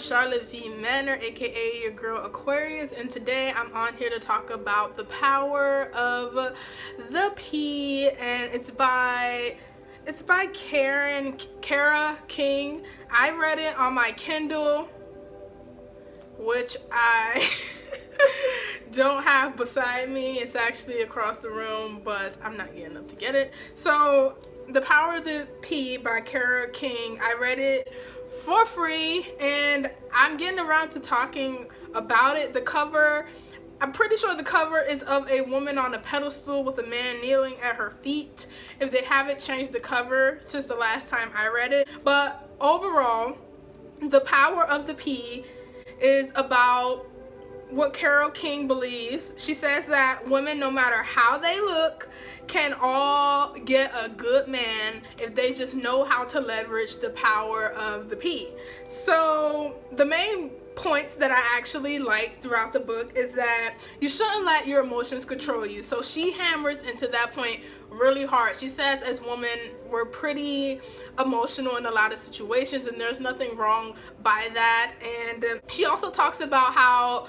Charlotte V. Manor, aka your girl Aquarius, and today I'm on here to talk about The Power of the P, and it's by Kara King. I read it on my Kindle, which I don't have beside me. It's actually across the room, but I'm not getting up to get it. So The Power of the P by Kara King, I read it for free and I'm getting around to talking about it. The cover, I'm pretty sure the cover is of a woman on a pedestal with a man kneeling at her feet, if they haven't changed the cover since the last time I read it. But overall, The Power of the P is about what Carole King believes. She says that women, no matter how they look, can all get a good man if they just know how to leverage the power of the P. So the main points that I actually like throughout the book is that you shouldn't let your emotions control you. So she hammers into that point really hard. She says as women, we're pretty emotional in a lot of situations, and there's nothing wrong by that. And she also talks about how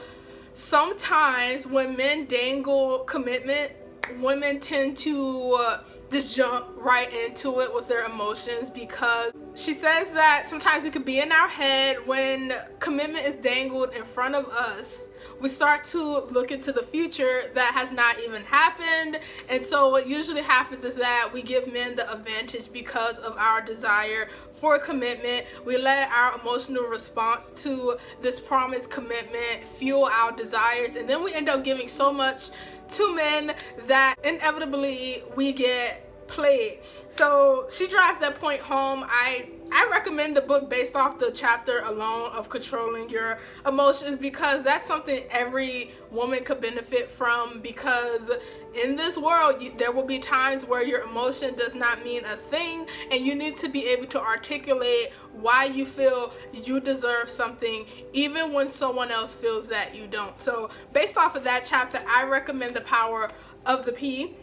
sometimes when men dangle commitment, women tend to just jump right into it with their emotions, because she says that sometimes we could be in our head when commitment is dangled in front of us. We start to look into the future that has not even happened, and so what usually happens is that we give men the advantage because of our desire for commitment. We let our emotional response to this promised commitment fuel our desires, and then we end up giving so much to men that inevitably we get played. So she drives that point home. I recommend the book based off the chapter alone of controlling your emotions, because that's something every woman could benefit from, because in this world there will be times where your emotion does not mean a thing, and you need to be able to articulate why you feel you deserve something even when someone else feels that you don't. So based off of that chapter, I recommend The Power of the P.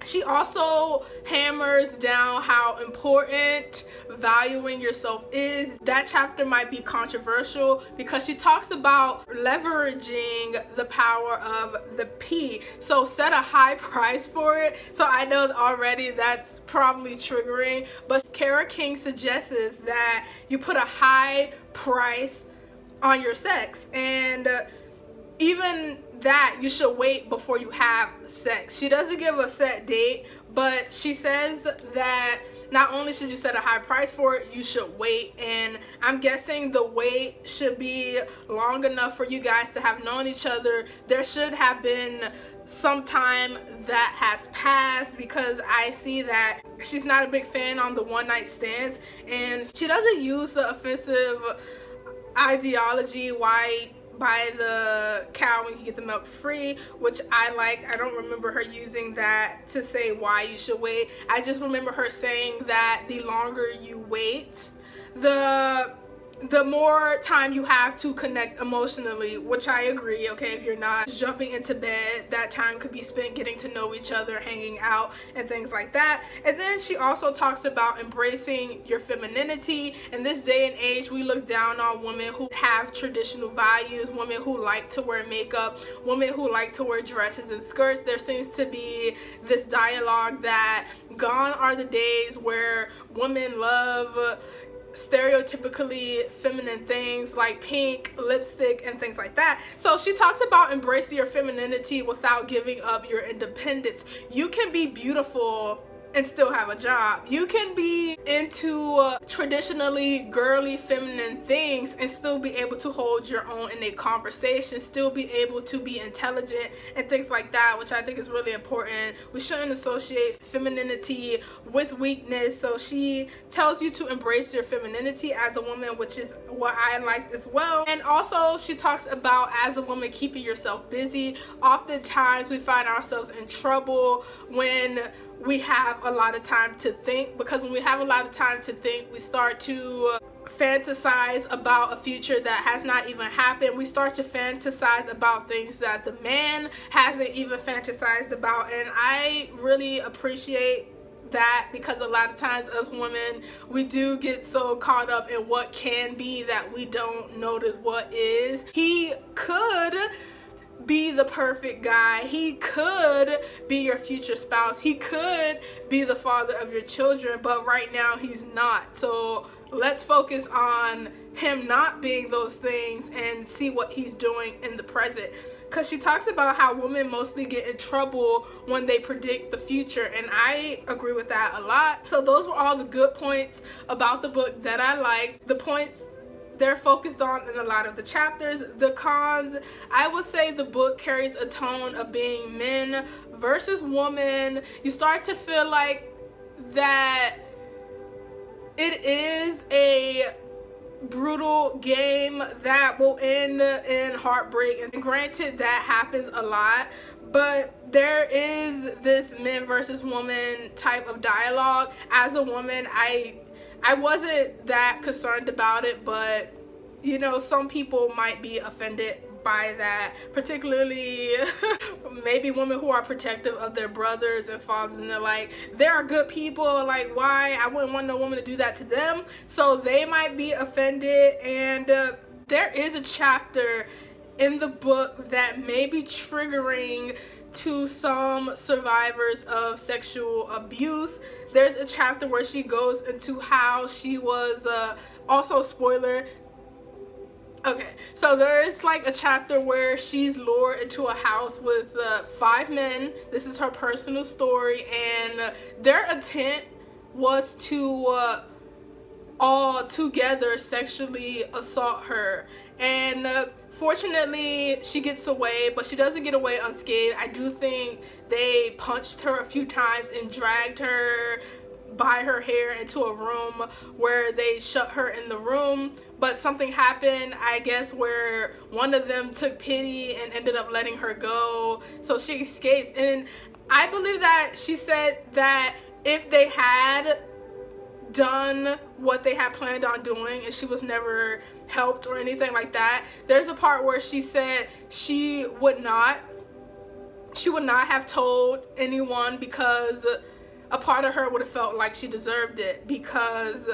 She also hammers down how important valuing yourself is. That chapter might be controversial because she talks about leveraging the power of the P. So set a high price for it. So I know already that's probably triggering, but Kara King suggests that you put a high price on your sex, and even that you should wait before you have sex. She doesn't give a set date, but she says that not only should you set a high price for it, you should wait. And I'm guessing the wait should be long enough for you guys to have known each other. There should have been some time that has passed, because I see that she's not a big fan on the one night stands, and she doesn't use the offensive ideology, why buy the cow when you get the milk free, which I like. I don't remember her using that to say why you should wait. I just remember her saying that the longer you wait, the more time you have to connect emotionally, which I agree. Okay, if you're not jumping into bed, that time could be spent getting to know each other, hanging out, and things like that. And then she also talks about embracing your femininity. In this day and age, we look down on women who have traditional values, women who like to wear makeup, women who like to wear dresses and skirts. There seems to be this dialogue that gone are the days where women love stereotypically feminine things like pink lipstick and things like that. So she talks about embracing your femininity without giving up your independence. You can be beautiful and still have a job. You can be into traditionally girly feminine things and still be able to hold your own in a conversation, still be able to be intelligent and things like that, which I think is really important. We shouldn't associate femininity with weakness. So she tells you to embrace your femininity as a woman, which is what I liked as well. And also she talks about, as a woman, keeping yourself busy. Oftentimes we find ourselves in trouble when we have a lot of time to think, because when we have a lot of time to think, we start to fantasize about a future that has not even happened. We start to fantasize about things that the man hasn't even fantasized about, and I really appreciate that, because a lot of times as women, we do get so caught up in what can be that we don't notice what is. He could be the perfect guy. He could be your future spouse. He could be the father of your children, but right now he's not. So let's focus on him not being those things and see what he's doing in the present. Because she talks about how women mostly get in trouble when they predict the future, and I agree with that a lot. So those were all the good points about the book that I liked. The points they're focused on in a lot of the chapters. The cons, I would say the book carries a tone of being men versus women. You start to feel like that it is a brutal game that will end in heartbreak, and granted that happens a lot, but there is this men versus woman type of dialogue. As a woman, I wasn't that concerned about it, but you know, some people might be offended by that, particularly maybe women who are protective of their brothers and fathers, and they're like, they're good people, like why, I wouldn't want no woman to do that to them, so they might be offended. And there is a chapter in the book that may be triggering to some survivors of sexual abuse. There's a chapter where she goes into how she was also, spoiler, okay, so there's like a chapter where she's lured into a house with 5 men. This is her personal story, and their intent was to all together sexually assault her. And fortunately she gets away, but she doesn't get away unscathed. I do think they punched her a few times and dragged her by her hair into a room where they shut her in the room. But something happened, I guess, where one of them took pity and ended up letting her go, so she escapes. And I believe that she said that if they had done what they had planned on doing and she was never helped or anything like that, there's a part where she said she would not have told anyone, because a part of her would have felt like she deserved it, because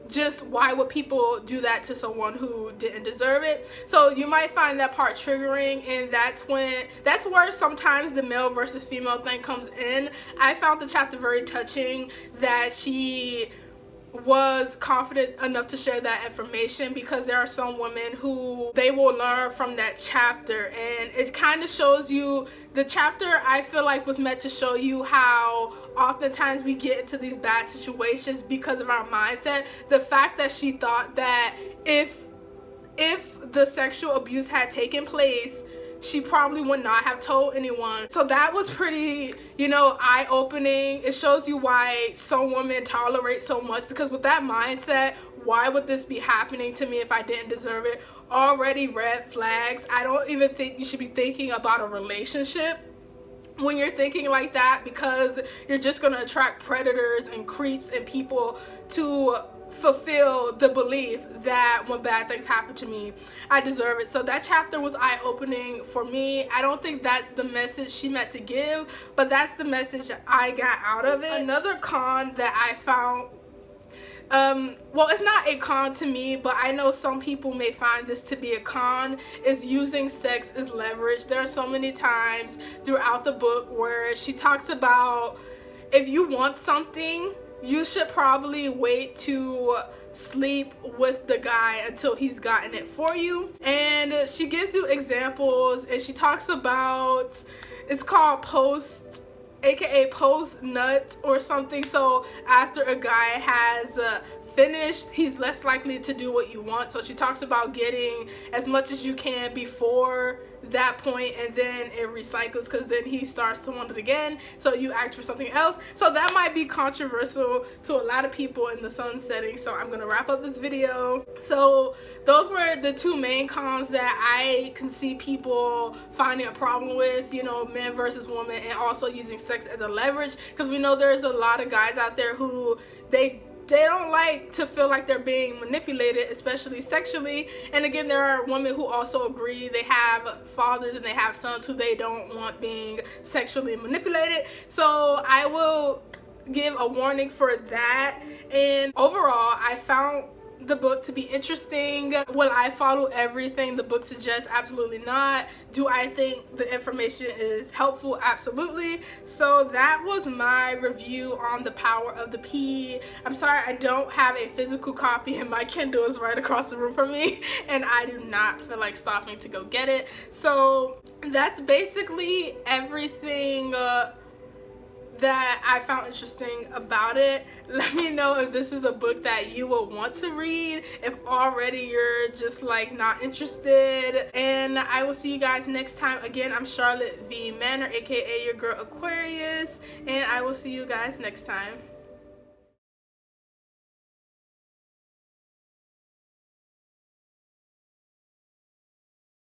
just why would people do that to someone who didn't deserve it? So you might find that part triggering, and that's where sometimes the male versus female thing comes in. I found the chapter very touching that she was confident enough to share that information, because there are some women who they will learn from that chapter, and it kind of shows you, the chapter I feel like was meant to show you how oftentimes we get into these bad situations because of our mindset. The fact that she thought that if the sexual abuse had taken place, she probably would not have told anyone. So that was pretty, eye-opening. It shows you why some women tolerate so much, because with that mindset, why would this be happening to me if I didn't deserve it? Already red flags. I don't even think you should be thinking about a relationship when you're thinking like that, because you're just going to attract predators and creeps and people to fulfill the belief that when bad things happen to me, I deserve it. So that chapter was eye-opening for me. I don't think that's the message she meant to give, but that's the message I got out of it. Another con that I found, well, it's not a con to me, but I know some people may find this to be a con, is using sex as leverage. There are so many times throughout the book where she talks about, if you want something, you should probably wait to sleep with the guy until he's gotten it for you. And she gives you examples, and she talks about, it's called post, aka post nut or something. So after a guy has finished, he's less likely to do what you want. So she talks about getting as much as you can before that point, and then it recycles, because then he starts to want it again, so you ask for something else. So that might be controversial to a lot of people in the sun setting, so I'm gonna wrap up this video. So those were the 2 main cons that I can see people finding a problem with, men versus women, and also using sex as a leverage, because we know there's a lot of guys out there who they don't like to feel like they're being manipulated, especially sexually. And again, there are women who also agree, they have fathers and they have sons who they don't want being sexually manipulated. So I will give a warning for that. And overall, I found the book to be interesting. Will I follow everything the book suggests? Absolutely not. Do I think the information is helpful? Absolutely. So that was my review on The Power of the P. I'm sorry I don't have a physical copy, and my Kindle is right across the room from me, and I do not feel like stopping to go get it. So that's basically everything that I found interesting about it. Let me know if this is a book that you will want to read, if already you're just like not interested. And I will see you guys next time. Again, I'm Charlotte V Manor, aka your girl Aquarius, and I will see you guys next time.